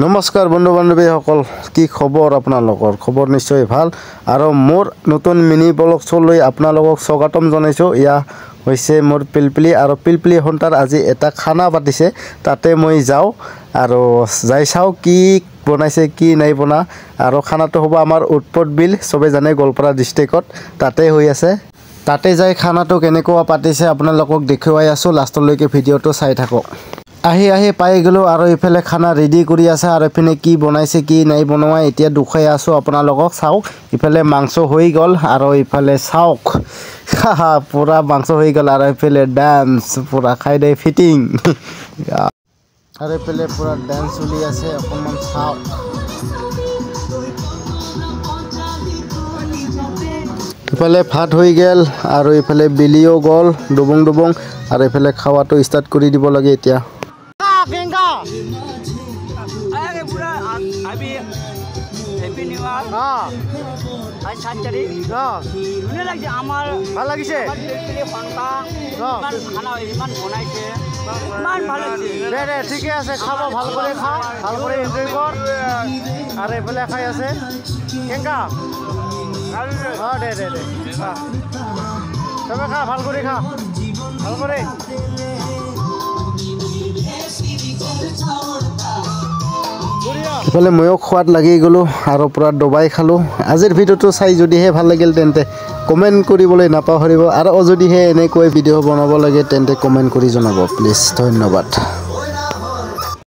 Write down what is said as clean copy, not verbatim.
নমস্কাৰ বন্ধু বান্ধৱীসকল, কি খবৰ? আপোনালোকৰ খবৰ নিশ্চয় ভাল আৰু মোৰ নতুন মিনি ব্লগ লৈ আপোনালোকক স্বাগতম জনাইছোঁ। এয়া হৈছে মোৰ পিলপিলি আৰু পিলপিলি সন্তাৰ আজি এটা খানা পাতিছে, তাতে মই যাওঁ আৰু যাই চাওঁ কি বনাইছে কি নাই বনা। আৰু খানাটো হ'ব আমাৰ উৎপত বিল, চবে জানে গোৱালপাৰা ডিষ্ট্ৰিক্টত তাতে হৈ আছে। তাতে যাই খানাটো কেনেকুৱা পাতিছে আপোনালোকক দেখুৱাই আছোঁ, লাষ্টলৈকে ভিডিঅ'টো চাই থাকক। আহি পাই গ'লোঁ আৰু ইফালে খানা ৰেডি কৰি আছে আৰু ইপিনে কি বনাইছে কি নাই বনোৱা এতিয়া দুখাই আছোঁ আপোনালোকক। চাওক, ইফালে মাংস হৈ গ'ল আৰু ইফালে চাওক পূৰা মাংস হৈ গ'ল আৰু ইফালে ডান্স পূৰা খাই দে ফিটিং আৰু ইফালে পূৰা ডান্স চলি আছে। অকণমান চাওক, ইফালে ভাত হৈ গ'ল আৰু ইফালে বিলিও গ'ল ডুবুং ডুবুং আৰু ইফালে খাৱাটো ষ্টাৰ্ট কৰি দিব লাগে এতিয়া। ভাল লাগিছে দে দে ঠিকে আছে, খাব ভাল কৰি খা, ভাল কৰি এনজয় কৰ আৰু এইফালে খাই আছে কেংকা দে দে দে খা, চবে খা, ভাল কৰি খা, ভাল কৰি। ইফালে ময়ো খোৱাত লাগি গ'লোঁ আৰু পূৰা দবাই খালোঁ। আজিৰ ভিডিঅ'টো চাই যদিহে ভাল লাগিল তেন্তে কমেণ্ট কৰিবলৈ নাপাহৰিব আৰু যদিহে এনেকৈ ভিডিঅ' বনাব লাগে তেন্তে কমেণ্ট কৰি জনাব প্লিজ। ধন্যবাদ।